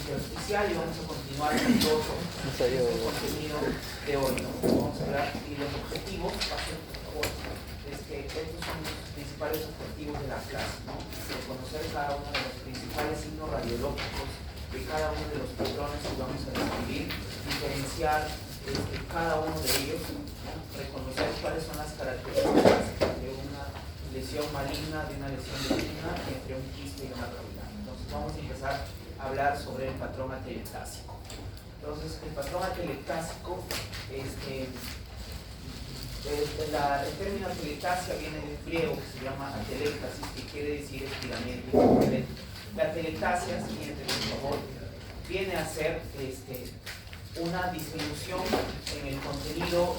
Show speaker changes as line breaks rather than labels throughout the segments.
intersticial y vamos a continuar con todo el contenido de hoy, ¿no? Vamos a hablar y los objetivos, pasen por favor, es que estos son los principales objetivos de la clase, ¿no? Conocer cada uno de los principales signos radiológicos de cada uno de los patrones que vamos a describir, diferenciar cada uno de ellos, ¿no? Reconocer cuáles son las características de una lesión maligna, de una lesión benigna entre un quiste y una cavidad. Entonces vamos a empezar a hablar sobre el patrón atelectásico. Entonces el patrón atelectásico, el término atelectasia viene del griego que se llama atelectasis, que quiere decir estiramiento. La atelectasia, siguiente por favor, viene a ser una disminución en el contenido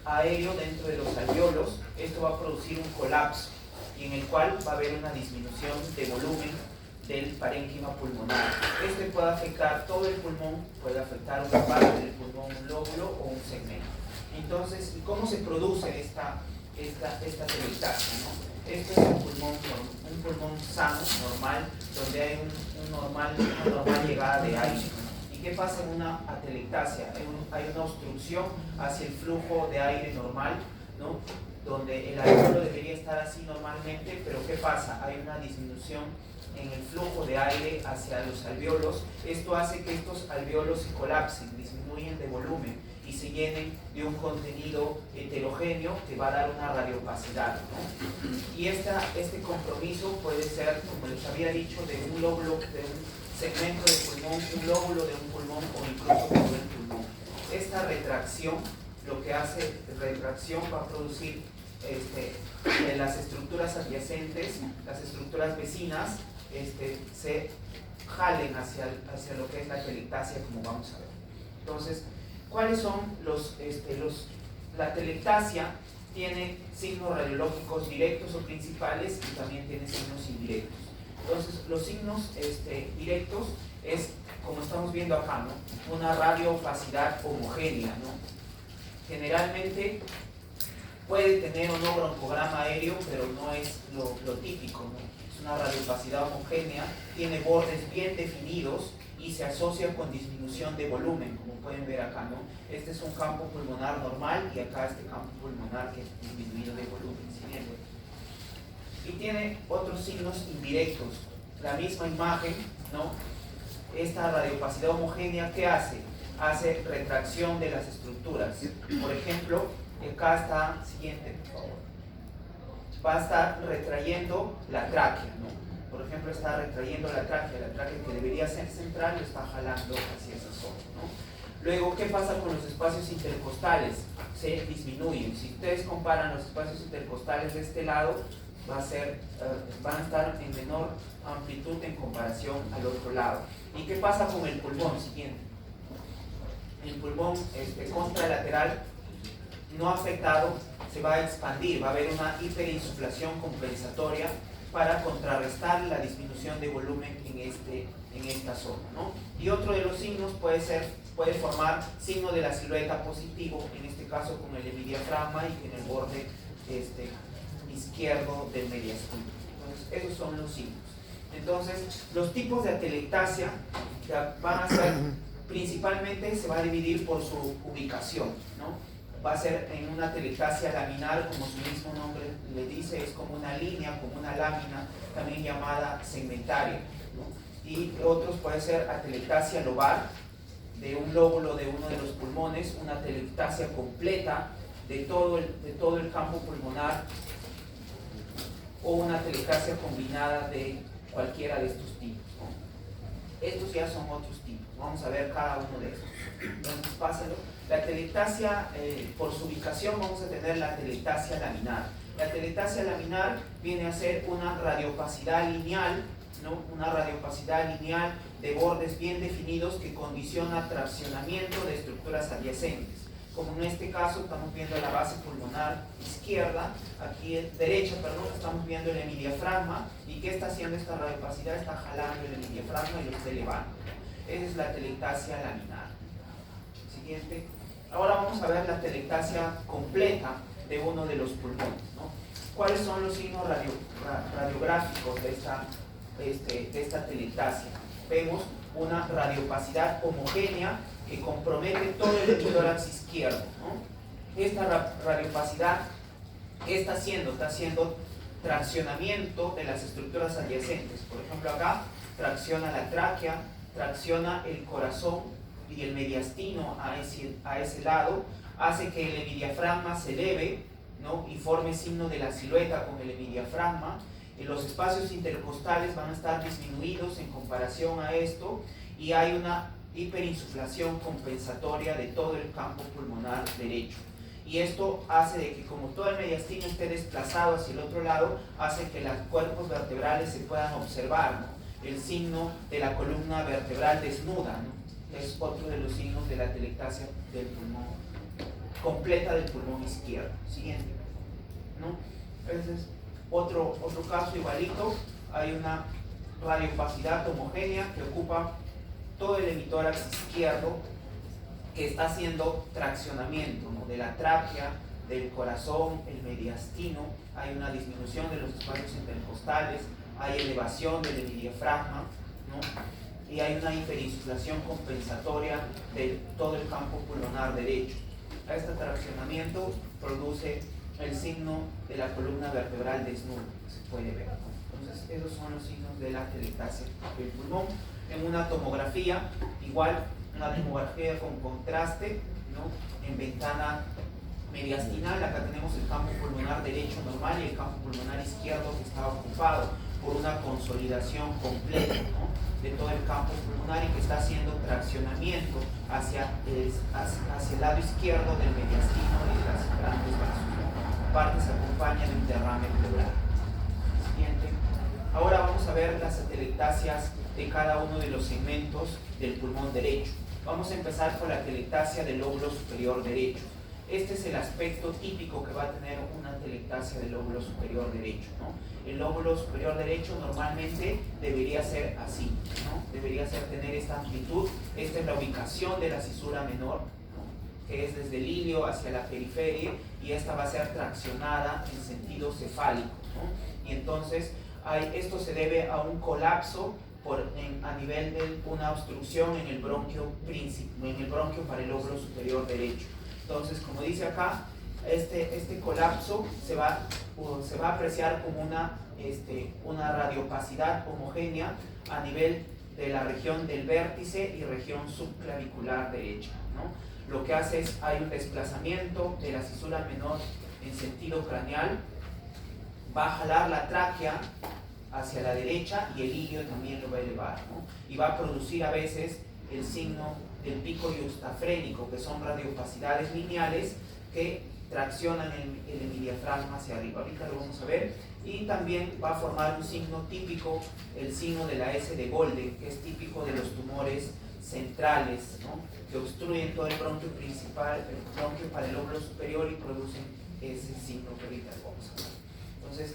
aéreo dentro de los alveolos. Esto va a producir un colapso y en el cual va a haber una disminución de volumen del parénquima pulmonar. Este puede afectar todo el pulmón, puede afectar una parte del pulmón, un lóbulo o un segmento. Entonces, ¿cómo se produce esta atelectasia, ¿no? Esto es un pulmón sano, normal, donde hay una normal llegada de aire. ¿Y qué pasa en una atelectasia? Hay una obstrucción hacia el flujo de aire normal, ¿no? Donde el alveolo debería estar así normalmente, pero ¿qué pasa? Hay una disminución en el flujo de aire hacia los alveolos. Esto hace que estos alveolos se colapsen, disminuyen de volumen y se llenen de un contenido heterogéneo que va a dar una radiopacidad, ¿no? Y este compromiso puede ser, como les había dicho, de un lóbulo, de un segmento de pulmón, un lóbulo de un pulmón o incluso todo el pulmón. Esta retracción, lo que hace retracción va a producir en las estructuras adyacentes, las estructuras vecinas, se jalen hacia lo que es la atelectasia, como vamos a ver. Entonces, ¿cuáles son la atelectasia tiene signos radiológicos directos o principales y también tiene signos indirectos? Entonces, los signos directos es, como estamos viendo acá, ¿no? Una radiopacidad homogénea, ¿no? Generalmente puede tener o no broncograma aéreo, pero no es lo típico, ¿no? Es una radiopacidad homogénea, tiene bordes bien definidos y se asocia con disminución de volumen, como pueden ver acá, ¿no? Este es un campo pulmonar normal y acá este campo pulmonar que es disminuido de volumen, siguiente. Y tiene otros signos indirectos, la misma imagen, ¿no? Esta radiopacidad homogénea, ¿qué hace? Hace retracción de las estructuras. Por ejemplo, acá está, siguiente, por favor, va a estar retrayendo la tráquea, ¿no? Por ejemplo, está retrayendo la tráquea que debería ser central, lo está jalando hacia esa zona, ¿no? Luego, ¿qué pasa con los espacios intercostales? Se disminuyen. Si ustedes comparan los espacios intercostales de este lado, van a estar en menor amplitud en comparación al otro lado. ¿Y qué pasa con el pulmón? Siguiente. El pulmón contralateral no afectado se va a expandir, va a haber una hiperinsuflación compensatoria para contrarrestar la disminución de volumen en esta zona, ¿no? Y otro de los signos puede formar signo de la silueta positivo, en este caso con el hemidiafragma y en el borde izquierdo del mediastino. Entonces, esos son los signos. Entonces, los tipos de atelectasia van a ser, principalmente se va a dividir por su ubicación, ¿no? Va a ser en una atelectasia laminar, como su mismo nombre le dice, es como una línea, como una lámina, también llamada segmentaria, ¿no? Y otros puede ser atelectasia lobar, de un lóbulo de uno de los pulmones, una atelectasia completa de todo el campo pulmonar, o una atelectasia combinada de cualquiera de estos tipos, ¿no? Estos ya son otros tipos. Vamos a ver cada uno de estos. Entonces, pásalo. La atelectasia, por su ubicación, vamos a tener la atelectasia laminar. La atelectasia laminar viene a ser una radiopacidad lineal, ¿no? Una radiopacidad lineal de bordes bien definidos que condiciona traccionamiento de estructuras adyacentes. Como en este caso estamos viendo la base pulmonar izquierda, aquí derecha, perdón, estamos viendo el hemidiafragma. ¿Y qué está haciendo esta radiopacidad? Está jalando el hemidiafragma y lo está elevando. Esa es la atelectasia laminar. Siguiente. Ahora vamos a ver la atelectasia completa de uno de los pulmones, ¿no? ¿Cuáles son los signos radiográficos de esta atelectasia? vemos una radiopacidad homogénea que compromete todo el hemitórax izquierdo, ¿no? Esta radiopacidad, ¿qué está haciendo? Está haciendo traccionamiento de las estructuras adyacentes. Por ejemplo, acá tracciona la tráquea, tracciona el corazón y el mediastino a ese lado, hace que el hemidiafragma se eleve, ¿no? Y forme signo de la silueta con el hemidiafragma. Los espacios intercostales van a estar disminuidos en comparación a esto, y hay una hiperinsuflación compensatoria de todo el campo pulmonar derecho. Y esto hace de que, como todo el mediastino esté desplazado hacia el otro lado, hace que los cuerpos vertebrales se puedan observar, ¿no? El signo de la columna vertebral desnuda, ¿no? Es otro de los signos de la atelectasia del pulmón, completa del pulmón izquierdo. Siguiente, ¿no? Ese es otro caso igualito. Hay una radiopacidad homogénea que ocupa todo el hemitórax izquierdo, que está haciendo traccionamiento, ¿no? De la tráquea, del corazón, el mediastino. Hay una disminución de los espacios intercostales, hay elevación del hemidiafragma, ¿no? Y hay una hiperinsuflación compensatoria de todo el campo pulmonar derecho. Este traccionamiento produce el signo de la columna vertebral desnuda, que se puede ver, ¿no? Entonces, esos son los signos de la atelectasia del pulmón. En una tomografía, igual, una tomografía con contraste, ¿no? En ventana mediastinal, acá tenemos el campo pulmonar derecho normal y el campo pulmonar izquierdo que está ocupado por una consolidación completa, ¿no? De todo el campo pulmonar, y que está haciendo traccionamiento hacia el lado izquierdo del mediastino y de las grandes vasos, ¿no? Aparte se acompaña de un derrame pleural. Siguiente. Ahora vamos a ver las atelectasias de cada uno de los segmentos del pulmón derecho. Vamos a empezar por la atelectasia del lóbulo superior derecho. Este es el aspecto típico que va a tener una atelectasia del lóbulo superior derecho, ¿no? El lóbulo superior derecho normalmente debería ser así, ¿no? Debería tener esta amplitud. Esta es la ubicación de la cisura menor, ¿no? Que es desde el ilio hacia la periferia, y esta va a ser traccionada en sentido cefálico, ¿no? Y entonces esto se debe a un colapso a nivel de una obstrucción en el bronquio para el lóbulo superior derecho. Entonces, como dice acá, este colapso se va a apreciar como una radiopacidad homogénea a nivel de la región del vértice y región subclavicular derecha, ¿no? Lo que hace es, hay un desplazamiento de la cisura menor en sentido craneal, va a jalar la tráquea hacia la derecha y el ilio también lo va a elevar, ¿no? Y va a producir a veces el signo del pico iustafrénico, que son radiopacidades lineales que traccionan el hemidiafragma hacia arriba. Ahorita lo vamos a ver. Y también va a formar un signo típico, el signo de la S de Golden, que es típico de los tumores centrales, ¿no? Que obstruyen todo el bronquio principal, el bronquio para el lóbulo superior, y producen ese signo que ahorita lo vamos a ver. Entonces,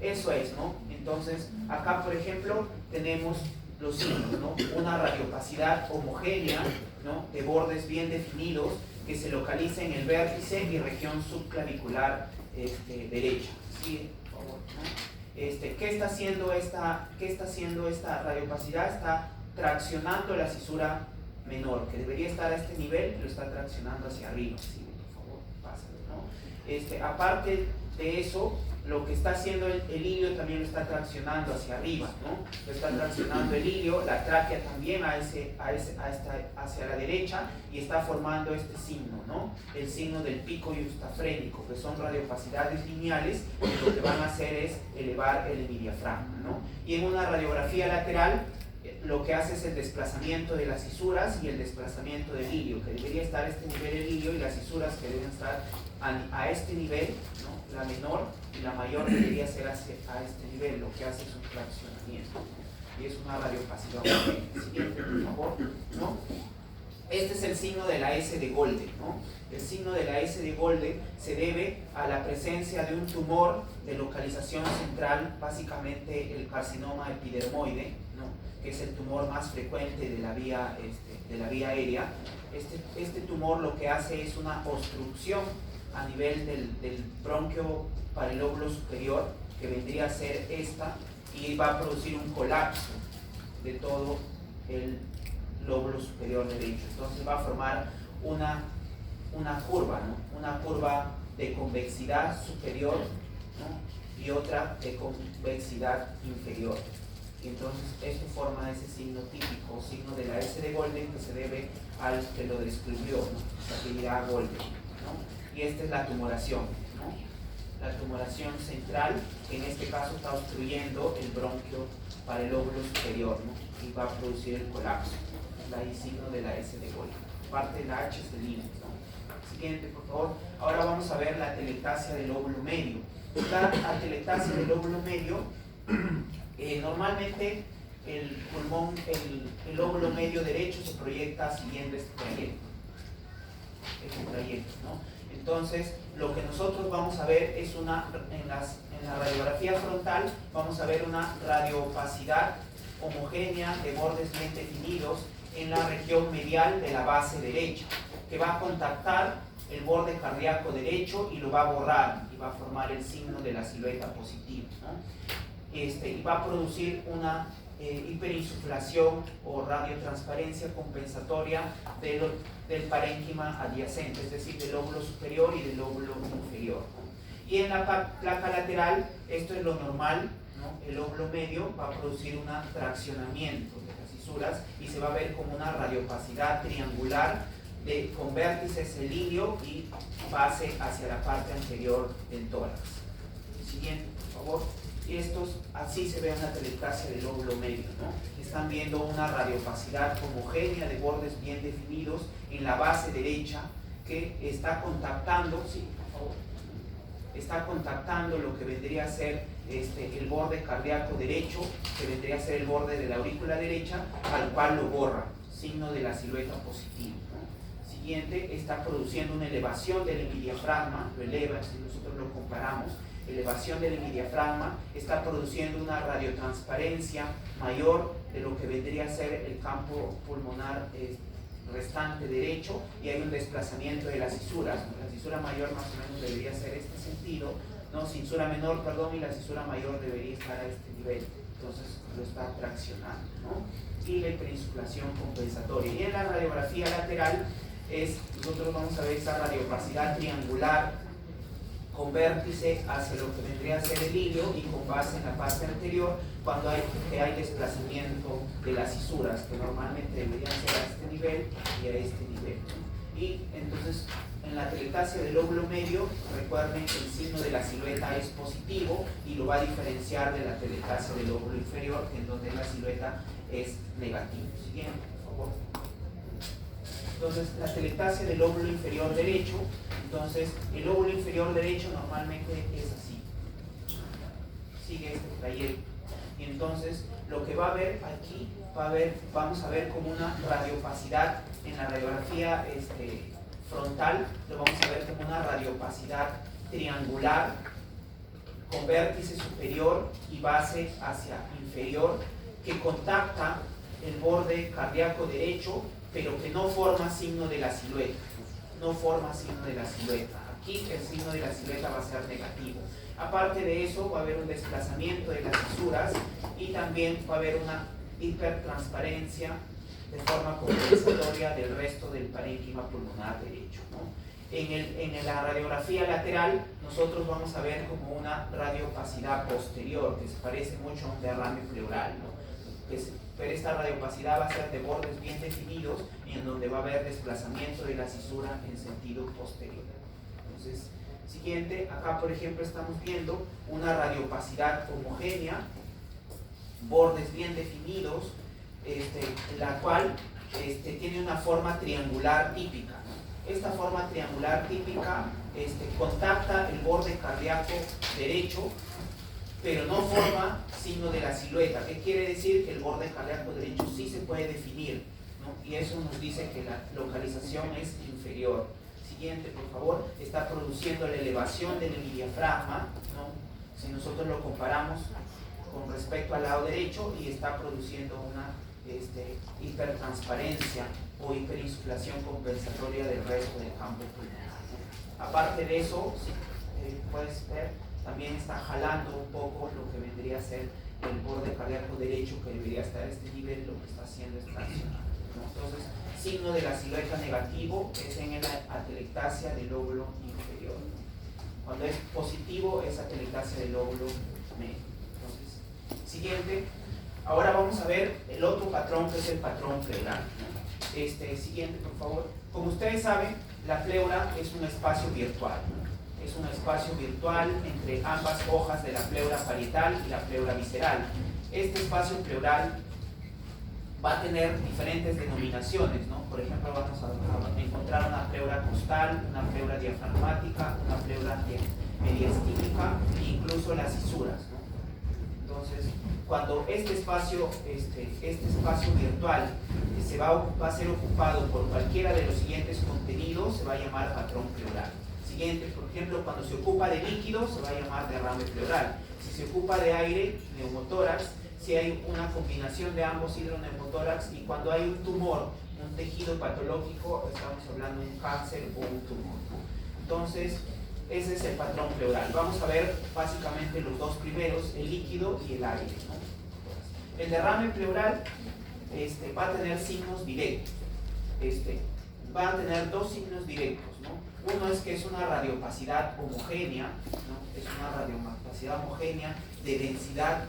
eso es, ¿no? Entonces, acá, por ejemplo, tenemos los signos, ¿no? Una radiopacidad homogénea, ¿no? De bordes bien definidos, que se localiza en el vértice y región subclavicular derecha. ¿Sí? Por favor, ¿no? ¿Qué está haciendo esta radiopacidad? Está traccionando la cisura menor, que debería estar a este nivel, lo está traccionando hacia arriba. ¿Sí? Por favor, pásalo, ¿no? Aparte de eso, lo que está haciendo el ilio también lo está traccionando hacia arriba, ¿no? Lo está traccionando el ilio, la tráquea también hacia la derecha, y está formando este signo, ¿no? El signo del pico iustafrénico, que son radiopacidades lineales, que lo que van a hacer es elevar el hemidiafragma, ¿no? Y en una radiografía lateral, lo que hace es el desplazamiento de las cisuras y el desplazamiento del ilio, que debería estar a este nivel el ilio, y las cisuras que deben estar a este nivel, ¿no? La menor y la mayor debería ser a este nivel. Lo que hace es un fraccionamiento, ¿no? Y es una radiopacidad. Siguiente, por favor, ¿no? Este es el signo de la S de Golden, ¿no? El signo de la S de Golden se debe a la presencia de un tumor de localización central, básicamente el carcinoma epidermoide, ¿no? Que es el tumor más frecuente de la vía aérea. Este tumor lo que hace es una obstrucción a nivel del bronquio para el lóbulo superior, que vendría a ser esta, y va a producir un colapso de todo el lóbulo superior derecho. Entonces va a formar una curva, ¿no? Una curva de convexidad superior, ¿no? Y otra de convexidad inferior. Y entonces esto forma ese signo típico, signo de la S de Golden, que se debe al que lo describió, ¿no? La actividad Golden, ¿no? Y esta es la tumoración, ¿no? La tumoración central, que en este caso está obstruyendo el bronquio para el lóbulo superior, ¿no? Y va a producir el colapso. Ahí signo de la S de Golden. Parte de la H es el límite, ¿no? Siguiente, por favor. Ahora vamos a ver la atelectasia del lóbulo medio. La atelectasia del lóbulo medio, normalmente el pulmón, el lóbulo medio derecho se proyecta siguiendo este trayecto, ¿no? Entonces, lo que nosotros vamos a ver es en la radiografía frontal, vamos a ver una radioopacidad homogénea de bordes bien definidos en la región medial de la base derecha, que va a contactar el borde cardíaco derecho y lo va a borrar y va a formar el signo de la silueta positiva, ¿no? Y va a producir una hiperinsuflación o radiotransparencia compensatoria del parénquima adyacente, es decir, del lóbulo superior y del lóbulo inferior, ¿no? Y en la placa lateral, esto es lo normal, ¿no? El lóbulo medio va a producir un traccionamiento de las fisuras y se va a ver como una radiopacidad triangular con vértices en ilio y base hacia la parte anterior del tórax. Siguiente, por favor. Y así se ve una atelectasia del lóbulo medio, ¿no? Están viendo una radiopacidad homogénea de bordes bien definidos en la base derecha que está contactando, sí, por favor, está contactando lo que vendría a ser el borde cardíaco derecho, que vendría a ser el borde de la aurícula derecha, al cual lo borra, signo de la silueta positiva, ¿no? Siguiente, está produciendo una elevación del hemidiafragma, lo eleva, si nosotros lo comparamos, elevación del hemidiafragma, está produciendo una radiotransparencia mayor de lo que vendría a ser el campo pulmonar restante derecho, y hay un desplazamiento de las cisuras, ¿no? La cisura mayor más o menos debería ser este sentido, ¿no? Cisura menor, perdón, y la cisura mayor debería estar a este nivel, entonces lo está traccionando, ¿no? Y la hiperinsuflación compensatoria. Y en la radiografía lateral nosotros vamos a ver esa radiopacidad triangular con vértice hacia lo que vendría a ser el ilio y con base en la parte anterior cuando hay desplazamiento de las cisuras, que normalmente deberían ser a este nivel y a este nivel. Y entonces, en la atelectasia del lóbulo medio, recuerden que el signo de la silueta es positivo y lo va a diferenciar de la atelectasia del lóbulo inferior, en donde la silueta es negativa. Siguiente, por favor. Entonces, la atelectasia del lóbulo inferior derecho, entonces el lóbulo inferior derecho normalmente es así, sigue este trayecto, y entonces lo que va a haber aquí, vamos a ver como una radiopacidad en la radiografía frontal, lo vamos a ver como una radiopacidad triangular con vértice superior y base hacia inferior, que contacta el borde cardíaco derecho, pero que no forma signo de la silueta. No forma signo de la silueta. Aquí el signo de la silueta va a ser negativo. Aparte de eso, va a haber un desplazamiento de las fisuras y también va a haber una hipertransparencia de forma compensatoria del resto del parénquima pulmonar derecho, ¿no? En la radiografía lateral, nosotros vamos a ver como una radiopacidad posterior, que se parece mucho a un derrame pleural, ¿no? Pero esta radiopacidad va a ser de bordes bien definidos y en donde va a haber desplazamiento de la cisura en sentido posterior. Entonces, siguiente, acá por ejemplo estamos viendo una radiopacidad homogénea, bordes bien definidos, la cual tiene una forma triangular típica, ¿no? Esta forma triangular típica contacta el borde cardíaco derecho, pero no forma signo de la silueta. ¿Qué quiere decir? Que el borde cardíaco derecho sí se puede definir, ¿no? Y eso nos dice que la localización es inferior. Siguiente, por favor. Está produciendo la elevación del hemidiafragma, ¿no? Si nosotros lo comparamos con respecto al lado derecho, y está produciendo una hipertransparencia o hiperinsuflación compensatoria del resto del campo pulmonar, ¿no? Aparte de eso, puedes ver, también está jalando un poco lo que vendría a ser el borde cardíaco derecho, que debería estar a este nivel, lo que está haciendo es traccionar, ¿no? Entonces, signo de la silueta negativo es en la atelectasia del lóbulo inferior. Cuando es positivo es atelectasia del lóbulo medio. Entonces, siguiente. Ahora vamos a ver el otro patrón, que es el patrón pleural. Siguiente, por favor. Como ustedes saben, la pleura es un espacio virtual. Es un espacio virtual entre ambas hojas de la pleura parietal y la pleura visceral. Este espacio pleural va a tener diferentes denominaciones, ¿no? Por ejemplo, vamos a encontrar una pleura costal, una pleura diafragmática, una pleura mediastínica e incluso las cisuras, ¿no? Entonces, cuando este espacio virtual va a ser ocupado por cualquiera de los siguientes contenidos, se va a llamar patrón pleural. Siguiente, por ejemplo, cuando se ocupa de líquido, se va a llamar derrame pleural. Si se ocupa de aire, neumotórax. Si hay una combinación de ambos, hidroneumotórax. Y cuando hay un tumor, un tejido patológico, estamos hablando de un cáncer o un tumor, ¿no? Entonces, ese es el patrón pleural. Vamos a ver básicamente los dos primeros, el líquido y el aire, ¿no? El derrame pleural va a tener signos directos. Va a tener dos signos directos, ¿no? Uno es que es una radiopacidad homogénea, ¿no? Es una radiopacidad homogénea de densidad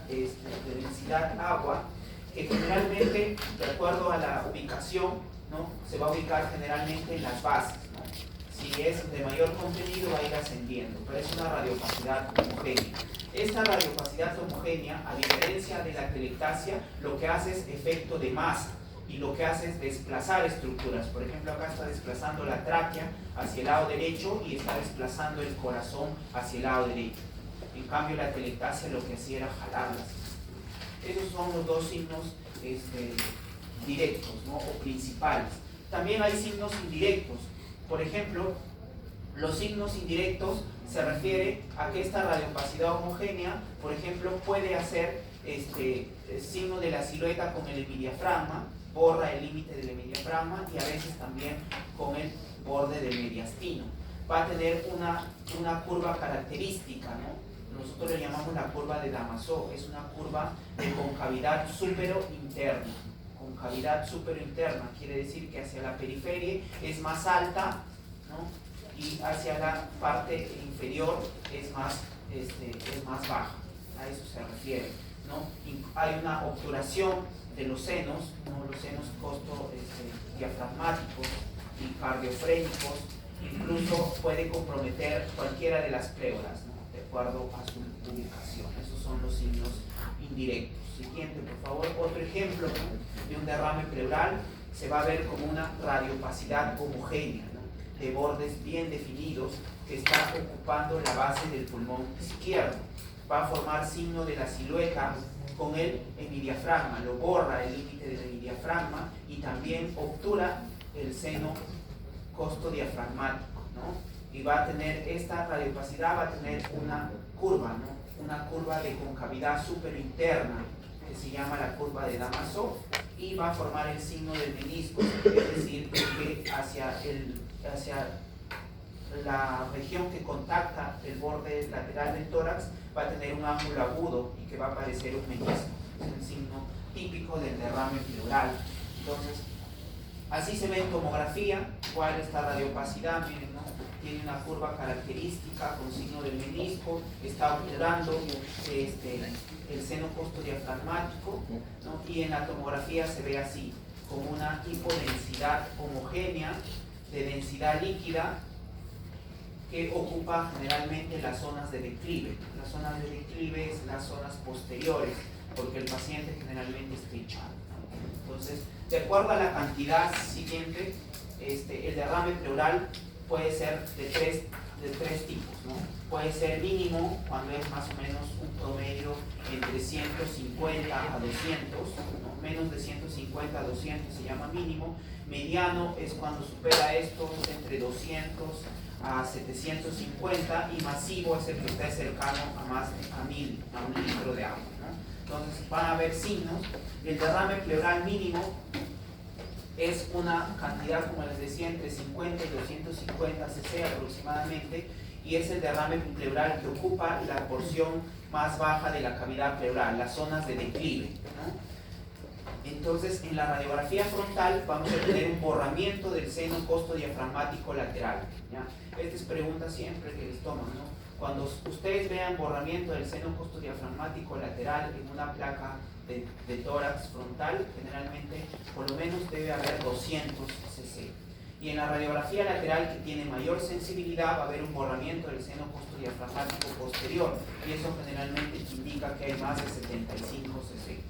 agua, que generalmente, de acuerdo a la ubicación, ¿no? Se va a ubicar generalmente en las bases, ¿no? Si es de mayor contenido va a ir ascendiendo, pero es una radiopacidad homogénea. Esta radiopacidad homogénea, a diferencia de la atelectasia, lo que hace es efecto de masa y lo que hace es desplazar estructuras. Por ejemplo, acá está desplazando la tráquea hacia el lado derecho y está desplazando el corazón hacia el lado derecho. En cambio, la atelectasia lo que hacía era jalarlas. Esos son los dos signos directos, ¿no? O principales. También hay signos indirectos. Por ejemplo, los signos indirectos se refiere a que esta radiopacidad homogénea, por ejemplo, puede hacer signo de la silueta con el hemidiafragma, borra el límite del hemidiafragma, y a veces también con el borde del mediastino. Va a tener una curva característica, ¿no? Nosotros le llamamos la curva de Damasó. Es una curva de concavidad supero-interna. Concavidad supero-interna quiere decir que hacia la periferia es más alta, ¿no? Y hacia la parte inferior es más baja. A eso se refiere, ¿no? Y hay una obturación de los senos, ¿no? Los senos diafragmáticos y cardiofrénicos, incluso puede comprometer cualquiera de las pleuras, ¿no? De acuerdo a su ubicación. Esos son los signos indirectos. Siguiente, por favor. Otro ejemplo, ¿no? De un derrame pleural se va a ver como una radiopacidad homogénea, ¿no? De bordes bien definidos que está ocupando la base del pulmón izquierdo. Va a formar signo de la silueta con el hemidiafragma, lo borra el límite del hemidiafragma y también obtura el seno costodiafragmático, ¿no? Y va a tener esta radiopacidad, va a tener una curva, ¿no? Una curva de concavidad superinterna que se llama la curva de Damasó, y va a formar el signo del menisco, es decir, que hacia la región que contacta el borde lateral del tórax va a tener un ángulo agudo y que va a aparecer un menisco. Es el signo típico del derrame pleural. Entonces, así se ve en tomografía, igual esta radiopacidad, miren, ¿no? Tiene una curva característica con signo del menisco, está obturando el seno costodiafragmático, ¿no? Y en la tomografía se ve así, como una hipodensidad homogénea de densidad líquida que ocupa generalmente las zonas de declive. Las zonas de declive es las zonas posteriores, porque el paciente generalmente está hinchado, ¿no? Entonces, de acuerdo a la cantidad siguiente, el derrame pleural puede ser de tres tipos, ¿no? Puede ser mínimo, cuando es más o menos un promedio entre 150 a 200, ¿no? Menos de 150 a 200 se llama mínimo. Mediano es cuando supera esto, entre 200 a 750, y masivo es el que está cercano a 1000, a un litro de agua, ¿no? Entonces van a haber signos. El derrame pleural mínimo es una cantidad, como les decía, entre 50 y 250 cc aproximadamente, y es el derrame pleural que ocupa la porción más baja de la cavidad pleural, las zonas de declive, ¿no? Entonces, en la radiografía frontal vamos a tener un borramiento del seno costodiafragmático lateral, ¿ya? Esta es pregunta siempre que les toman, ¿no? Cuando ustedes vean borramiento del seno costodiafragmático lateral en una placa de tórax frontal, generalmente por lo menos debe haber 200 cc. Y en la radiografía lateral, que tiene mayor sensibilidad, va a haber un borramiento del seno costodiafragmático posterior, y eso generalmente indica que hay más de 75 cc.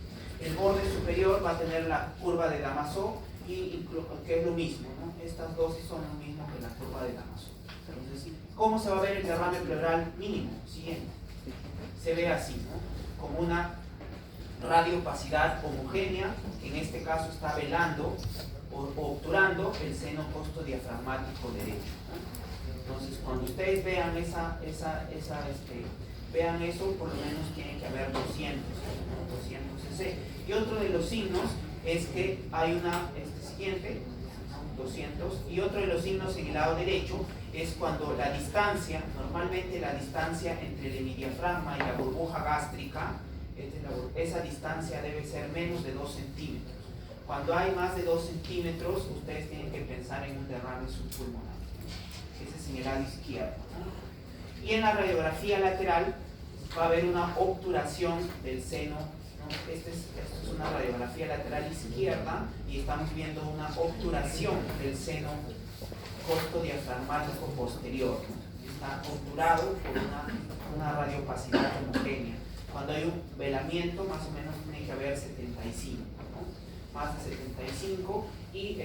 El borde superior va a tener la curva de Damasó, que es lo mismo, ¿no? Estas dosis son lo mismo que la curva de Damasó. Entonces, ¿cómo se va a ver el derrame pleural mínimo? Siguiente. Se ve así, ¿no? Como una radiopacidad homogénea, que en este caso está velando o obturando el seno costodiafragmático derecho, ¿no? Entonces, cuando ustedes vean vean eso, por lo menos tiene que haber 200 cc. Y otro de los signos es que hay una, siguiente, 200, y otro de los signos en el lado derecho es cuando la distancia, normalmente la distancia entre el hemidiafragma y la burbuja gástrica, esa distancia debe ser menos de 2 centímetros. Cuando hay más de 2 centímetros, ustedes tienen que pensar en un derrame subpulmonar. Ese es en el lado izquierdo, ¿no? Y en la radiografía lateral va a haber una obturación del seno, ¿no? Esta es una radiografía lateral izquierda y estamos viendo una obturación del seno costodiafragmático posterior, ¿no? Está obturado por una radiopacidad homogénea. Cuando hay un velamiento, más o menos tiene que haber 75, ¿no? Más de 75, y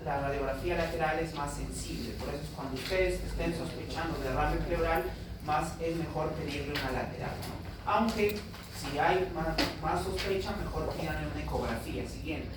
la radiografía lateral es más sensible. Por eso cuando ustedes estén sospechando de derrame pleural, es mejor pedirle una lateral, ¿no? Aunque si hay más sospecha, mejor pídanle una ecografía. Siguiente,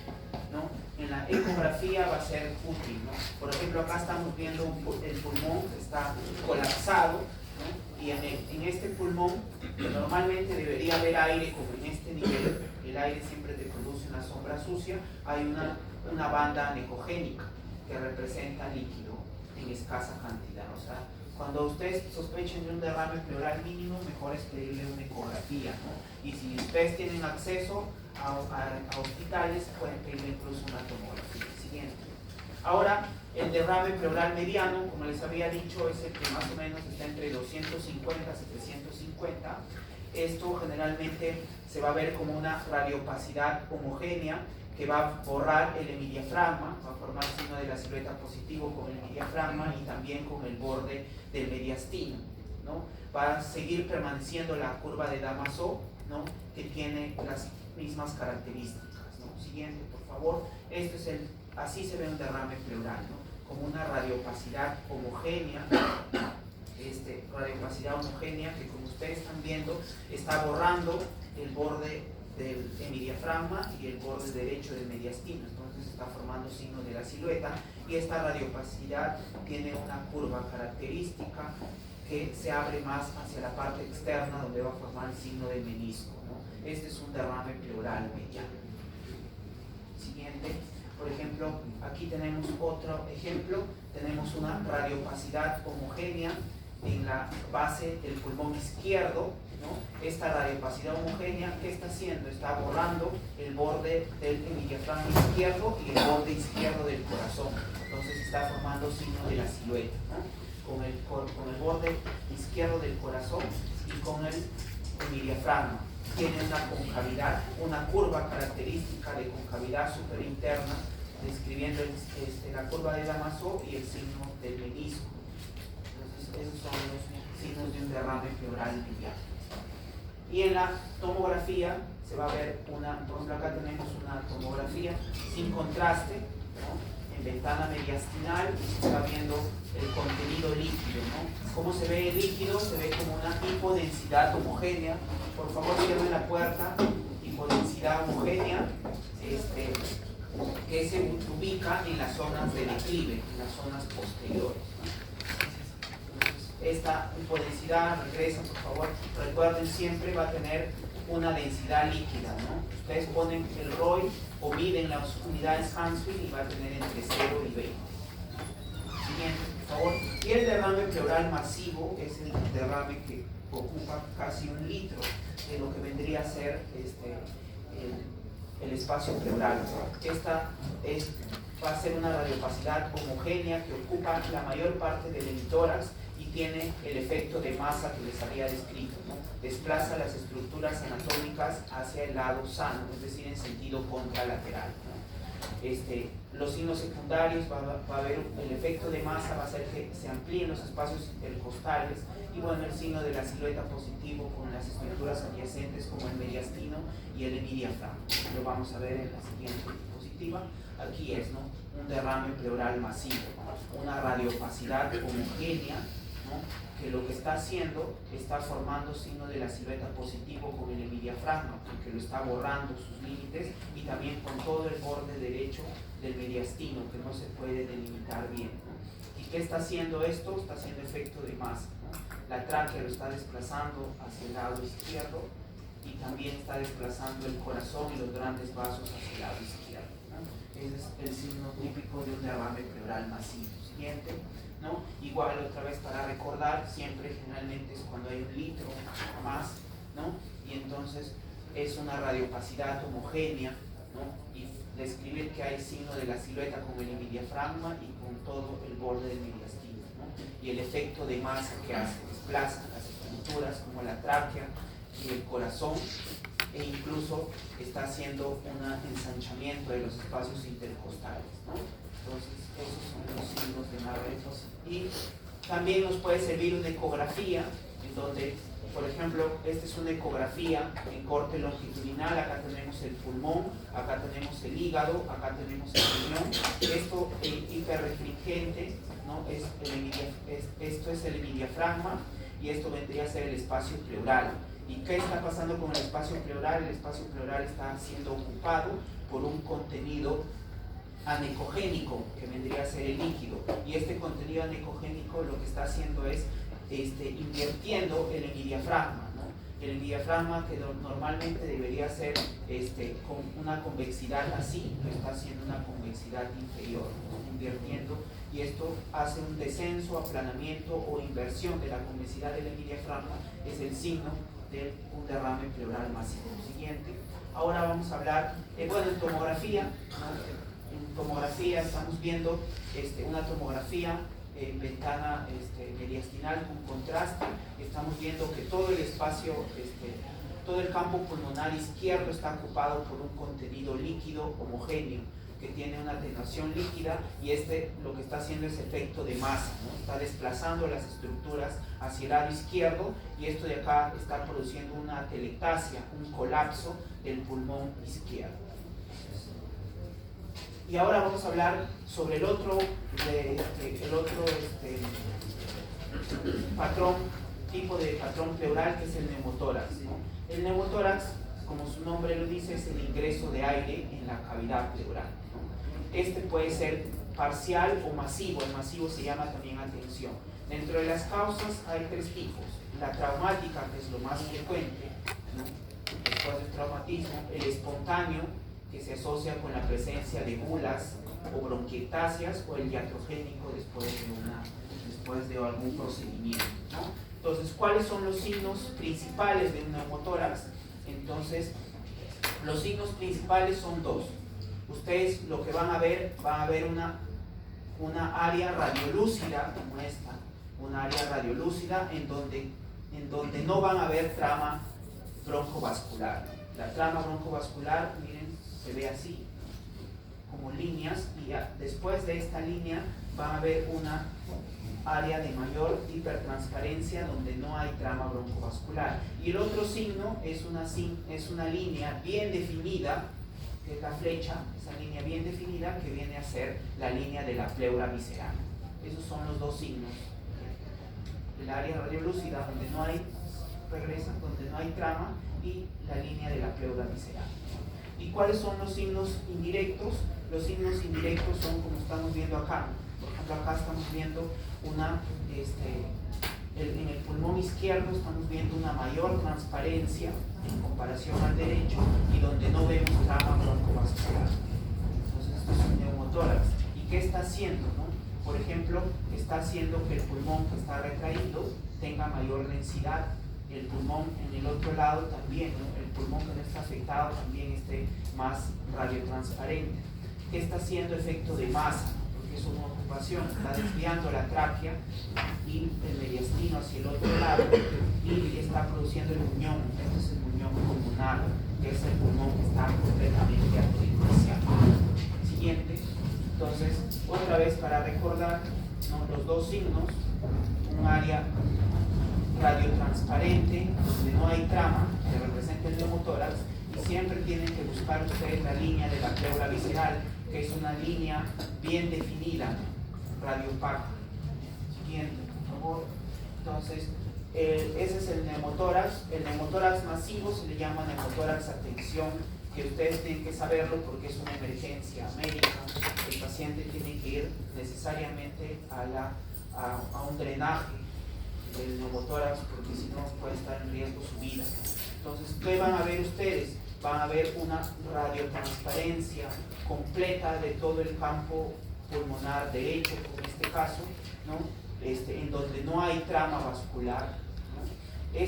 ¿no? En la ecografía va a ser útil, ¿no? Por ejemplo, acá estamos viendo el pulmón que está colapsado, ¿no? Y en este pulmón normalmente debería haber aire, como en este nivel. El aire siempre te produce una sombra sucia. Hay una banda anecogénica que representa líquido en escasa cantidad. O sea, cuando ustedes sospechen de un derrame pleural mínimo, mejor es pedirle una ecografía, ¿no? Y si ustedes tienen acceso a hospitales, pueden pedirle incluso una tomografía. Siguiente. Ahora, el derrame pleural mediano, como les había dicho, es el que más o menos está entre 250 a 750. Esto generalmente se va a ver como una radiopacidad homogénea que va a borrar el hemidiafragma, va a formar signo de la silueta positivo con el hemidiafragma y también con el borde del mediastino, ¿no? Va a seguir permaneciendo la curva de Damasó, ¿no? Que tiene las mismas características, ¿no? Siguiente, por favor. Así se ve un derrame pleural, ¿no? Como una radiopacidad homogénea, radiopacidad homogénea que, como ustedes están viendo, está borrando el borde del hemidiafragma y el borde derecho del mediastino. Entonces está formando signo de la silueta, y esta radiopacidad tiene una curva característica que se abre más hacia la parte externa, donde va a formar el signo del menisco, ¿no? Este es un derrame pleural mediano. Siguiente. Por ejemplo, aquí tenemos otro ejemplo. Tenemos una radiopacidad homogénea en la base del pulmón izquierdo, ¿no? Esta radiopacidad homogénea, ¿qué está haciendo? Está borrando el borde del hemidiafragma izquierdo y el borde izquierdo del corazón. Entonces está formando signo de la silueta, ¿no? Con el borde izquierdo del corazón y con el hemidiafragma. Tiene una concavidad, una curva característica de concavidad superinterna, describiendo la curva de Damasó y el signo del menisco. Entonces, esos son los signos de un derrame pleural mediano. Y en la tomografía se va a ver por ejemplo, acá tenemos una tomografía sin contraste, ¿no? En ventana mediastinal, y se está viendo el contenido líquido, ¿no? ¿Cómo se ve el líquido? Se ve como una hipodensidad homogénea. Por favor, cierren la puerta. Hipodensidad homogénea, que se ubica en las zonas de declive, en las zonas posteriores, ¿no? Esta hipodensidad, regresa por favor, recuerden, siempre va a tener una densidad líquida, ¿no? Ustedes ponen el ROI o miden las unidades Hansfield y va a tener entre 0 y 20. Siguiente, por favor. Y el derrame pleural masivo es el derrame que ocupa casi 1 litro de lo que vendría a ser el espacio pleural. Esta va a ser una radiopacidad homogénea que ocupa la mayor parte del hemitórax y tiene el efecto de masa que les había descrito, ¿no? Desplaza las estructuras anatómicas hacia el lado sano, es decir, en sentido contralateral, ¿no? Los signos secundarios va a haber el efecto de masa, va a hacer que se amplíen los espacios intercostales y bueno, el signo de la silueta positivo con las estructuras adyacentes como el mediastino y el hemidiafragma. Lo vamos a ver en la siguiente diapositiva. Aquí es, ¿no?, un derrame pleural masivo, una radiopacidad homogénea, ¿no?, que lo que está haciendo está formando signo de la silueta positivo con el hemidiafragma, porque lo está borrando sus límites y también con todo el borde derecho del mediastino que no se puede delimitar bien, ¿no? ¿Y qué está haciendo esto? Está haciendo efecto de masa, ¿no? La tráquea lo está desplazando hacia el lado izquierdo y también está desplazando el corazón y los grandes vasos hacia el lado izquierdo, ¿no? Ese es el signo típico de un derrame pleural masivo. Siguiente, ¿no? Igual otra vez para recordar, siempre generalmente es cuando hay 1 litro o más, ¿no? Y entonces es una radiopacidad homogénea, ¿no? Y describir que hay signo de la silueta con el hemidiafragma y con todo el borde del mediastino, ¿no? Y el efecto de masa que hace, desplaza las estructuras como la tráquea y el corazón, e incluso está haciendo un ensanchamiento de los espacios intercostales, ¿no? Entonces, esos son los signos de Marretos. Y también nos puede servir una ecografía, en donde, por ejemplo, esta es una ecografía en corte longitudinal. Acá tenemos el pulmón, acá tenemos el hígado, acá tenemos el riñón. Esto hiperrefringente, ¿no?, esto es el hemidiafragma y esto vendría a ser el espacio pleural. ¿Y qué está pasando con el espacio pleural? El espacio pleural está siendo ocupado por un contenido anecogénico, que vendría a ser el líquido, y este contenido anecogénico lo que está haciendo es invirtiendo el hemidiafragma, ¿no? El hemidiafragma, que normalmente debería ser con una convexidad así, lo está haciendo una convexidad inferior, ¿no?, invirtiendo, y esto hace un descenso, aplanamiento o inversión de la convexidad del hemidiafragma. Es el signo de un derrame pleural masivo. Siguiente. Ahora vamos a hablar, en tomografía, ¿no? En tomografía estamos viendo una tomografía en ventana mediastinal con contraste. Estamos viendo que todo el espacio, todo el campo pulmonar izquierdo está ocupado por un contenido líquido homogéneo que tiene una atenuación líquida, y lo que está haciendo es efecto de masa, ¿no? Está desplazando las estructuras hacia el lado izquierdo, y esto de acá está produciendo una atelectasia, un colapso del pulmón izquierdo. Y ahora vamos a hablar sobre el otro tipo de patrón pleural, que es el neumotórax, ¿no? El neumotórax, como su nombre lo dice, es el ingreso de aire en la cavidad pleural, ¿no? Puede ser parcial o masivo. El masivo se llama también atención. Dentro de las causas hay 3 tipos: la traumática, que es lo más frecuente, ¿no?, después del traumatismo; el espontáneo, que se asocia con la presencia de bulas o bronquiectasias; o el iatrogénico, después de algún procedimiento, ¿no? Entonces, ¿cuáles son los signos principales de un neumotórax? Entonces, los signos principales son 2. Ustedes lo que van a ver una área radiolúcida como esta, una área radiolúcida en donde no van a ver trama broncovascular. La trama broncovascular, miren, se ve así, como líneas, y después de esta línea va a haber una área de mayor hipertransparencia donde no hay trama broncovascular. Y el otro signo es una línea bien definida, que es la flecha, esa línea bien definida que viene a ser la línea de la pleura visceral. Esos son los 2 signos. El área radiolúcida donde no hay trama, y la línea de la pleura visceral. ¿Y cuáles son los signos indirectos? Los signos indirectos son como estamos viendo acá. Por ejemplo, acá estamos viendo en el pulmón izquierdo estamos viendo una mayor transparencia en comparación al derecho, y donde no vemos trama broncovascular. Entonces, esto es un neumotórax. ¿Y qué está haciendo, no? por ejemplo, está haciendo que el pulmón que está retraído tenga mayor densidad, el pulmón en el otro lado también, ¿no? El pulmón que no está afectado también esté más radiotransparente. ¿Qué está haciendo? Efecto de masa, porque es una ocupación, está desviando la tráquea y el mediastino hacia el otro lado y está produciendo el muñón. Este es el muñón pulmonar, que es el pulmón que está completamente artificiado. Siguiente. Entonces, otra vez para recordar, ¿no?, los dos signos, un área radiotransparente donde no hay trama que represente el neumotórax, y siempre tienen que buscar ustedes la línea de la pleura visceral, que es una línea bien definida, radiopaca. Siguiente, por favor. Entonces, ese es el neumotórax. El neumotórax masivo se le llama neumotórax a tensión, que ustedes tienen que saberlo porque es una emergencia médica. El paciente tiene que ir necesariamente a un drenaje del neumotórax, porque si no puede estar en riesgo su vida. Entonces, ¿qué van a ver ustedes? Van a ver una radiotransparencia completa de todo el campo pulmonar derecho, en este caso, ¿no? En donde no hay trama vascular, ¿no?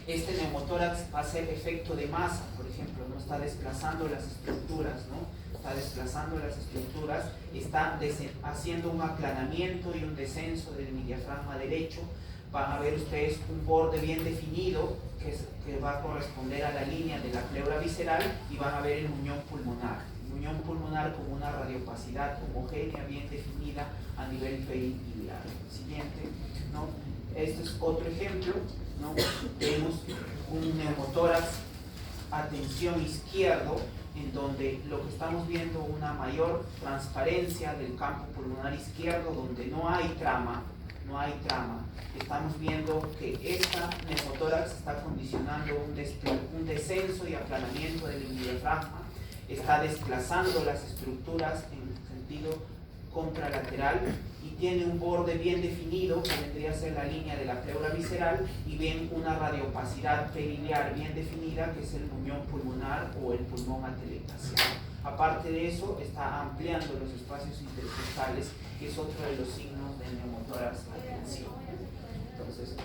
Este neumotórax hace efecto de masa, por ejemplo, ¿no? Está desplazando las estructuras, ¿no? Está desplazando las estructuras, está haciendo un aplanamiento y un descenso del diafragma derecho. Van a ver ustedes un borde bien definido que va a corresponder a la línea de la pleura visceral, y van a ver el muñón pulmonar. El muñón pulmonar con una radiopacidad homogénea bien definida a nivel periliar. Siguiente, ¿no? Este es otro ejemplo, ¿no? Vemos un neumotórax a tensión izquierdo, en donde lo que estamos viendo una mayor transparencia del campo pulmonar izquierdo, donde no hay trama. Estamos viendo que esta neumotórax está condicionando un descenso y aplanamiento del diafragma, está desplazando las estructuras en sentido contralateral y tiene un borde bien definido, que vendría a ser la línea de la pleura visceral, y ven una radiopacidad periliar bien definida, que es el muñón pulmonar o el pulmón atelectaciado. Aparte de eso, está ampliando los espacios intercostales, que es otro de los signos del neumotórax a tensión. Entonces,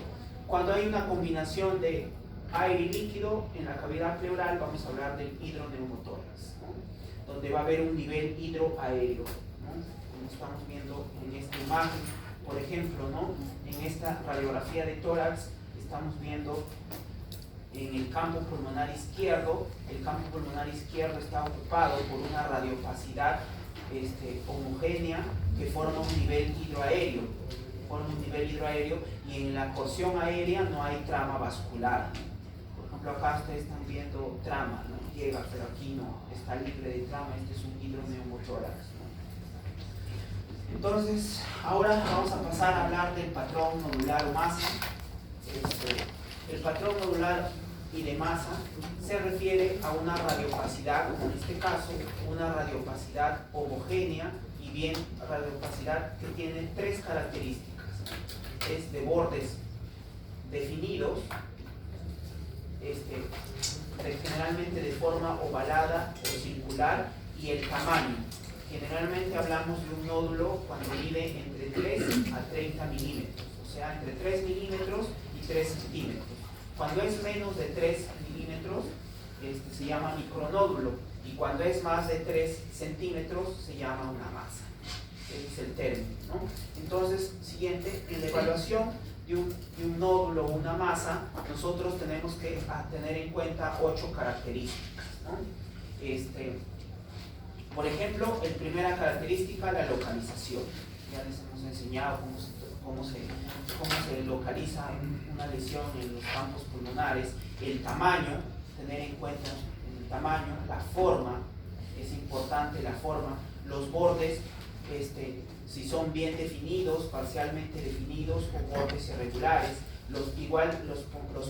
cuando hay una combinación de aire y líquido en la cavidad pleural, vamos a hablar del hidroneumotórax, ¿no? Donde va a haber un nivel hidroaéreo, ¿no? Como estamos viendo en esta imagen, por ejemplo, ¿no? En esta radiografía de tórax estamos viendo en el campo pulmonar izquierdo. El campo pulmonar izquierdo está ocupado por una radiopacidad homogénea que forma un nivel hidroaéreo. Y en la porción aérea no hay trama vascular. Por ejemplo, acá ustedes están viendo trama, ¿no? Llega, pero aquí no, está libre de trama. Este es un hidroneumotórax, ¿no? Entonces, ahora vamos a pasar a hablar del patrón nodular o masa. El patrón nodular y de masa se refiere a una radiopacidad, en este caso, una radiopacidad homogénea y bien radiopacidad que tiene tres características. Es de bordes definidos, generalmente de forma ovalada o circular, y el tamaño. Generalmente hablamos de un nódulo cuando mide entre 3 a 30 milímetros, o sea, entre 3 milímetros y 3 centímetros. Cuando es menos de 3 milímetros, se llama micronódulo, y cuando es más de 3 centímetros se llama una masa. Ese es el término, ¿no? Entonces, siguiente, en la evaluación de un nódulo o una masa, nosotros tenemos que tener en cuenta 8 características, ¿no? Por ejemplo, la primera característica, la localización. Ya les hemos enseñado cómo se localiza una lesión en los campos pulmonares. El tamaño, tener en cuenta el tamaño, la forma, es importante la forma, los bordes, si son bien definidos, parcialmente definidos o bordes irregulares, los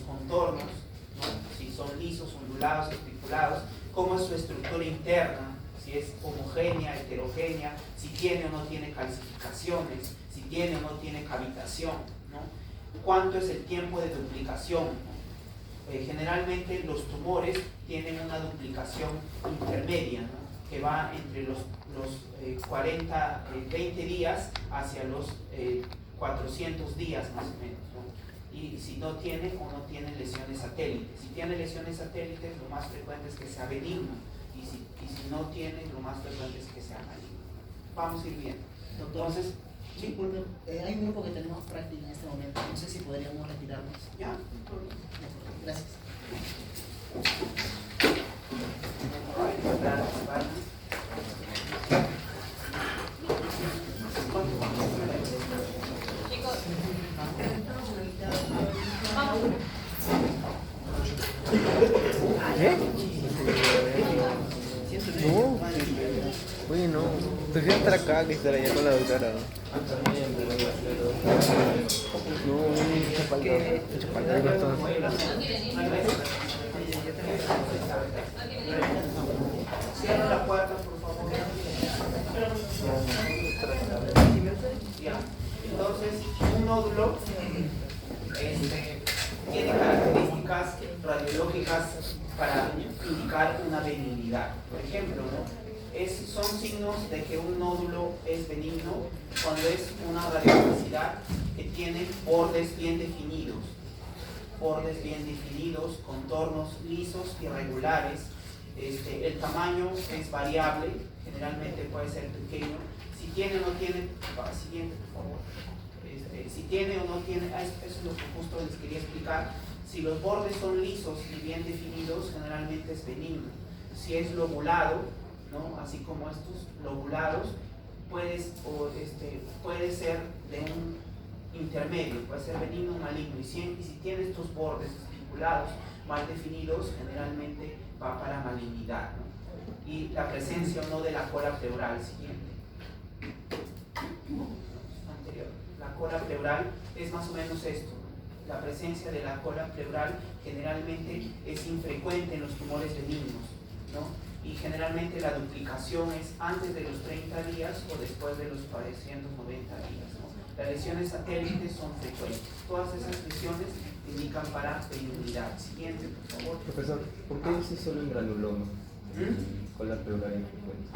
contornos, ¿no? Si son lisos, ondulados, espiculados, cómo es su estructura interna, si es homogénea, heterogénea, si tiene o no tiene calcificaciones, si tiene o no tiene cavitación, ¿no? ¿Cuánto es el tiempo de duplicación? Generalmente los tumores tienen una duplicación intermedia, ¿no? que va entre los 20 días hacia los 400 días más o menos, ¿no? Y si no tiene o no tiene lesiones satélites. Si tiene lesiones satélites, lo más frecuente es que sea benigno, y si no tiene, lo más frecuente es que sea maligno. Vamos a ir viendo. Entonces,
sí, porque hay un grupo que tenemos práctica en este momento, no sé si podríamos retirarnos.
¿Ya?
Gracias.
¿Eh? No. Oye, no. Prefiero estar acá que estar allá con la doctora. No, mucha falta de bastón.
Cierra la puerta, por favor. Ya. Entonces, un nódulo tiene características radiológicas para indicar una benignidad. Por ejemplo, ¿no? Son signos de que un nódulo es benigno cuando es una radiopacidad que tiene bordes bien definidos, contornos lisos y regulares. El tamaño es variable, generalmente puede ser pequeño. Si tiene o no tiene, siguiente por favor. Si tiene o no tiene, eso es lo que justo les quería explicar. Si los bordes son lisos y bien definidos, generalmente es benigno. Si es lobulado, ¿no? Así como estos lobulados, puede ser de un intermedio, puede ser benigno o maligno. Y si tiene estos bordes espiculados, mal definidos, generalmente va para malignidad, ¿no? Y la presencia o no de la cola pleural, siguiente. Anterior. La cola pleural es más o menos esto. La presencia de la cola pleural generalmente es infrecuente en los tumores benignos, ¿no? Y generalmente la duplicación es antes de los 30 días o después de los 490 días, ¿no? Las lesiones satélites son frecuentes. Todas esas lesiones indican para benignidad. Siguiente, por favor.
Profesor, ¿por qué dice solo en granuloma? Cola pleural infrecuente.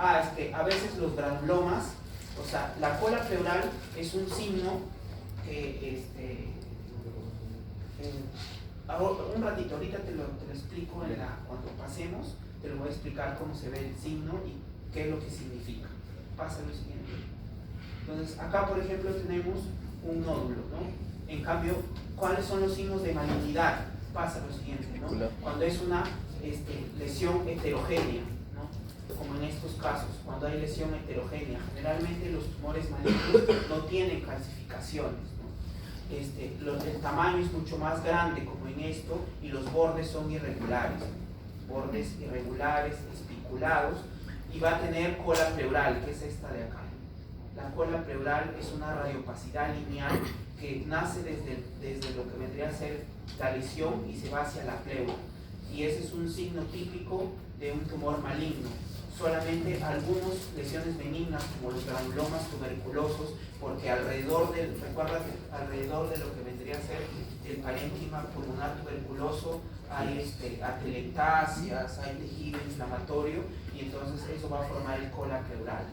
A veces los granulomas, o sea, la cola pleural es un signo que, un ratito, ahorita te lo explico cuando pasemos, te lo voy a explicar cómo se ve el signo y qué es lo que significa. Pasa lo siguiente. Entonces, acá por ejemplo tenemos un nódulo, ¿no? En cambio, ¿cuáles son los signos de malignidad? Pasa lo siguiente, ¿no? Cuando es una lesión heterogénea, ¿no? Como en estos casos, cuando hay lesión heterogénea, generalmente los tumores malignos no tienen calcificaciones, ¿no? El tamaño es mucho más grande, como en esto, y los bordes son irregulares, espiculados, y va a tener cola pleural, que es esta de acá. La cola pleural es una radiopacidad lineal que nace desde lo que vendría a ser la lesión y se va hacia la pleura. Y ese es un signo típico de un tumor maligno. Solamente algunas lesiones benignas, como los granulomas tuberculosos, porque alrededor de lo que vendría a ser el parénquima pulmonar tuberculoso hay atelectasias, hay tejido inflamatorio, y entonces eso va a formar el cola pleural.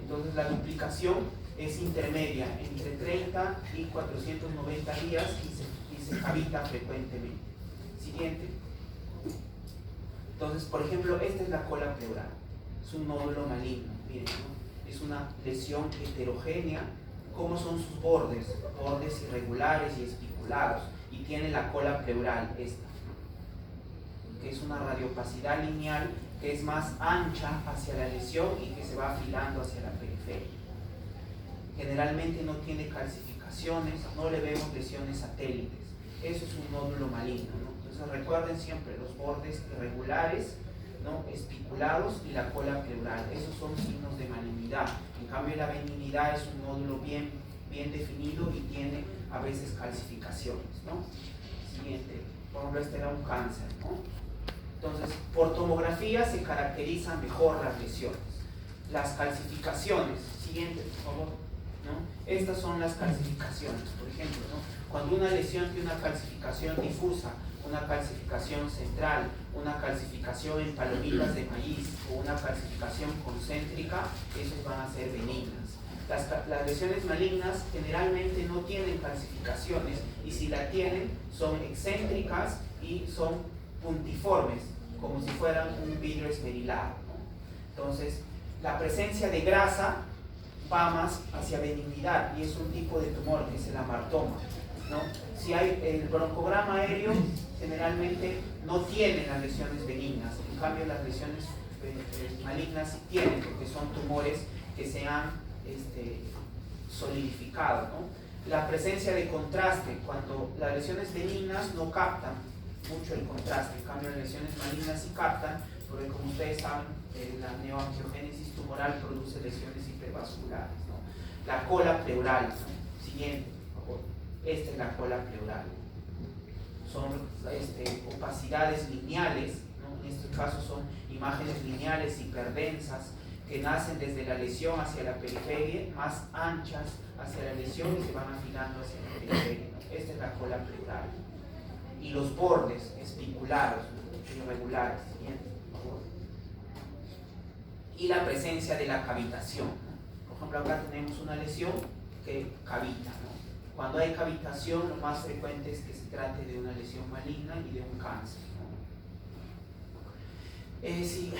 Entonces la duplicación es intermedia, entre 30 y 490 días, y se cavita frecuentemente. Siguiente. Entonces, por ejemplo, esta es la cola pleural. Es un nódulo maligno, miren, ¿no? Es una lesión heterogénea. ¿Cómo son sus bordes? Bordes irregulares y espiculados. Y tiene la cola pleural, esta, que es una radiopacidad lineal que es más ancha hacia la lesión y que se va afilando hacia la periferia. Generalmente no tiene calcificaciones, no le vemos lesiones satélites. Eso es un nódulo maligno, ¿no? Entonces recuerden siempre los bordes irregulares, ¿no? Espiculados, y la cola pleural. Esos son signos de malignidad. En cambio, la benignidad es un nódulo bien definido y tiene a veces calcificaciones, ¿no? Siguiente. Por ejemplo, este era un cáncer, ¿no? Entonces, por tomografía se caracterizan mejor las lesiones. Las calcificaciones, siguiente, por favor, ¿no? Estas son las calcificaciones, por ejemplo, ¿no? Cuando una lesión tiene una calcificación difusa una calcificación central, una calcificación en palomitas de maíz o una calcificación concéntrica, esos van a ser benignas. Las lesiones malignas generalmente no tienen calcificaciones y si la tienen son excéntricas y son puntiformes, como si fueran un vidrio esmerilado, ¿no? Entonces, la presencia de grasa va más hacia benignidad y es un tipo de tumor que es el amartoma, ¿no? Si hay el broncograma aéreo, generalmente no tienen las lesiones benignas, en cambio las lesiones malignas sí tienen, porque son tumores que se han solidificado, ¿no? La presencia de contraste, cuando las lesiones benignas no captan mucho el contraste, en cambio las lesiones malignas sí captan, porque como ustedes saben, la neoangiogénesis tumoral produce lesiones hipervasculares, ¿no? La cola pleural, ¿no? Siguiente, por favor. Esta es la cola pleural. Son opacidades lineales, ¿no? En este caso son imágenes lineales hiperdensas que nacen desde la lesión hacia la periferia, más anchas hacia la lesión y se van afilando hacia la periferia, ¿no? Esta es la cola pleural. Y los bordes espiculados, ¿no? Irregulares. Siguiente, por favor. Y la presencia de la cavitación, ¿no? Por ejemplo, acá tenemos una lesión que cavita, ¿no? Cuando hay cavitación, lo más frecuente es que se trate de una lesión maligna y de un cáncer, ¿no? Sí,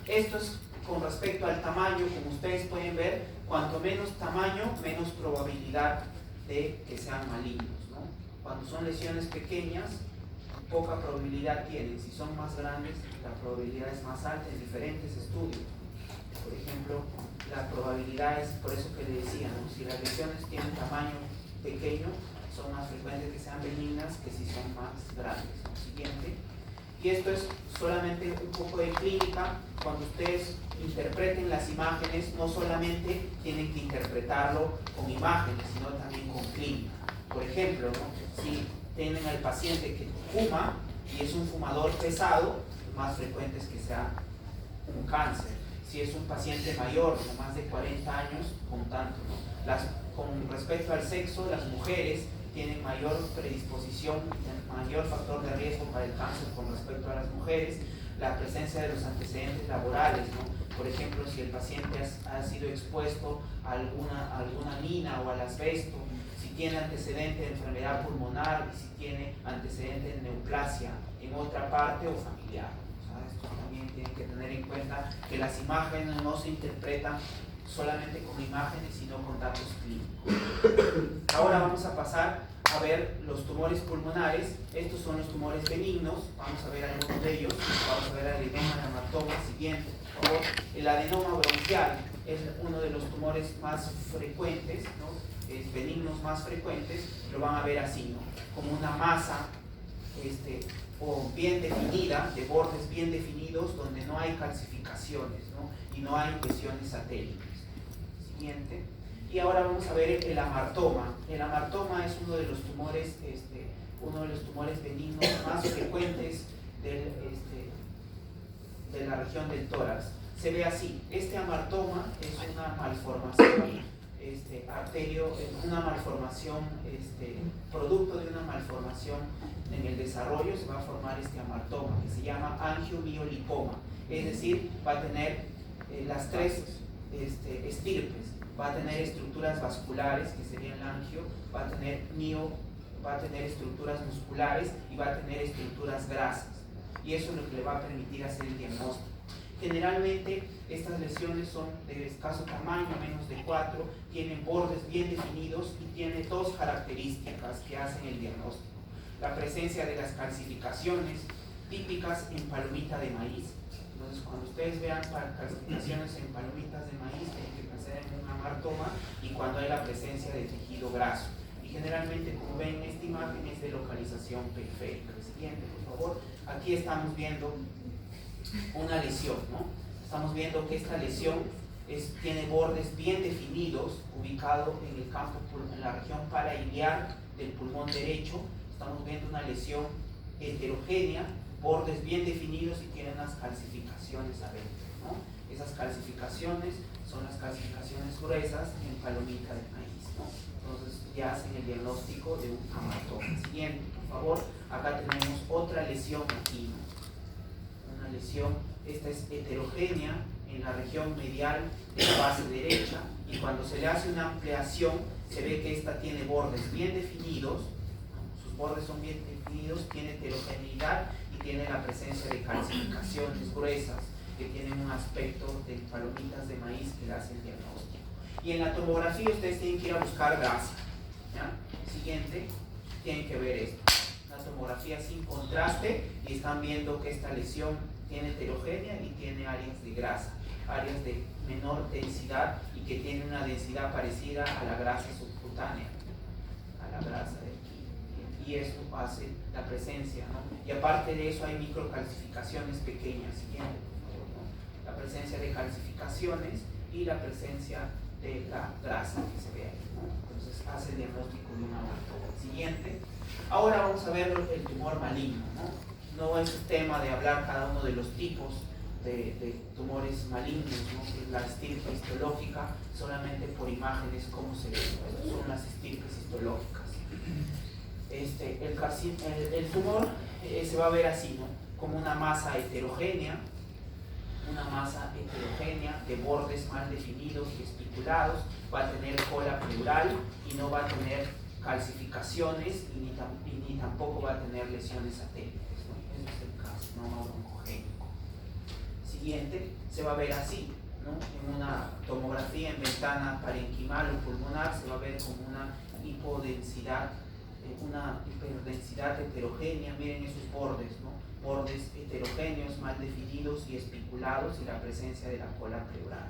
esto es con respecto al tamaño. Como ustedes pueden ver, cuanto menos tamaño, menos probabilidad de que sean malignos, ¿no? Cuando son lesiones pequeñas, poca probabilidad tienen. Si son más grandes, la probabilidad es más alta en diferentes estudios. Por ejemplo, la probabilidad es, por eso que le decía, ¿no? Si las lesiones tienen tamaño pequeño, son más frecuentes que sean benignas que si son más grandes, ¿no? Siguiente. Y esto es solamente un poco de clínica. Cuando ustedes interpreten las imágenes, no solamente tienen que interpretarlo con imágenes, sino también con clínica. Por ejemplo, ¿no? Si tienen al paciente que fuma y es un fumador pesado, lo más frecuente es que sea un cáncer. Si es un paciente mayor, de más de 40 años, con tanto, ¿no? Con respecto al sexo, las mujeres tienen mayor predisposición, mayor factor de riesgo para el cáncer con respecto a las mujeres. La presencia de los antecedentes laborales, ¿no? Por ejemplo, si el paciente ha sido expuesto a alguna mina o al asbesto, si tiene antecedente de enfermedad pulmonar y si tiene antecedente de neoplasia en otra parte o familiar. O sea, esto también tienen que tener en cuenta que las imágenes no se interpretan solamente con imágenes, sino con datos clínicos. Ahora vamos a pasar a ver los tumores pulmonares. Estos son los tumores benignos. Vamos a ver algunos de ellos. Vamos a ver el adenoma, el hematoma. Siguiente, por favor. El adenoma bronquial es uno de los tumores más frecuentes, ¿no? Es benignos más frecuentes. Lo van a ver así, ¿no? Como una masa o bien definida, de bordes bien definidos, donde no hay calcificaciones, ¿no? Y no hay lesiones satélites. Siguiente. Y ahora vamos a ver el amartoma. El amartoma es uno de los tumores benignos más frecuentes de la región del tórax. Se ve así. Este amartoma es una malformación producto de una malformación en el desarrollo. Se va a formar este amartoma que se llama angiomiolipoma. Es decir, va a tener las tres estirpes. Va a tener estructuras vasculares, que serían el angio, va a tener estructuras musculares y va a tener estructuras grasas. Y eso es lo que le va a permitir hacer el diagnóstico. Generalmente estas lesiones son de escaso tamaño, menos de 4, tienen bordes bien definidos y tiene dos características que hacen el diagnóstico. La presencia de las calcificaciones típicas en palomita de maíz. Entonces, cuando ustedes vean calcificaciones en palomitas de maíz, tienen que pensar en un amartoma, y cuando hay la presencia de tejido graso. Y generalmente, como ven en esta imagen, es de localización periférica. Siguiente, por favor. Aquí estamos viendo una lesión, ¿no? Estamos viendo que esta lesión tiene bordes bien definidos, ubicado en el campo, en la región parailiar del pulmón derecho. Estamos viendo una lesión heterogénea, bordes bien definidos y tiene unas calcificaciones adentro, ¿no? Esas calcificaciones son las calcificaciones gruesas en palomita de maíz, ¿no? Entonces ya hacen el diagnóstico de un amartoma. Siguiente, por favor. Acá tenemos otra lesión aquí, ¿no? Una lesión, esta es heterogénea en la región medial de la base derecha, y cuando se le hace una ampliación se ve que esta tiene bordes bien definidos, ¿no? Sus bordes son bien definidos, tiene heterogeneidad y tiene la presencia de calcificaciones gruesas que tienen un aspecto de palomitas de maíz que le hacen el diagnóstico. Y en la tomografía ustedes tienen que ir a buscar grasa, ¿ya? Siguiente, tienen que ver esto, una tomografía sin contraste, y están viendo que esta lesión tiene heterogénea y tiene áreas de grasa, áreas de menor densidad y que tienen una densidad parecida a la grasa subcutánea, a la grasa de aquí. Y esto hace la presencia, ¿no? Y aparte de eso hay microcalcificaciones pequeñas, siguiente, por favor, ¿no? La presencia de calcificaciones y la presencia de la grasa que se ve ahí, ¿no? Entonces hace el diagnóstico de una marca. Siguiente. Ahora vamos a ver el tumor maligno, ¿no? No es el tema de hablar cada uno de los tipos de tumores malignos, ¿no? La estirpe histológica, solamente por imágenes, cómo se ve. Estas son las estirpes histológicas. El tumor se va a ver así, ¿no? Como una masa heterogénea de bordes mal definidos y espiculados, va a tener cola pleural y no va a tener calcificaciones y ni tampoco va a tener lesiones satélites, ¿no? Ese es el carcinoma broncogénico. Siguiente, se va a ver así, ¿no? En una tomografía en ventana parenquimal o pulmonar se va a ver como una hipodensidad, una hiperdensidad heterogénea. Miren esos bordes, ¿no? Bordes heterogéneos, mal definidos y espiculados, y la presencia de la cola pleural.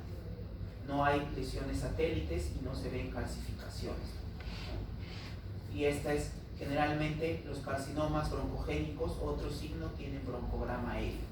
No hay lesiones satélites y no se ven calcificaciones, ¿no? Y esta es generalmente los carcinomas broncogénicos. Otro signo tienen broncograma aéreo.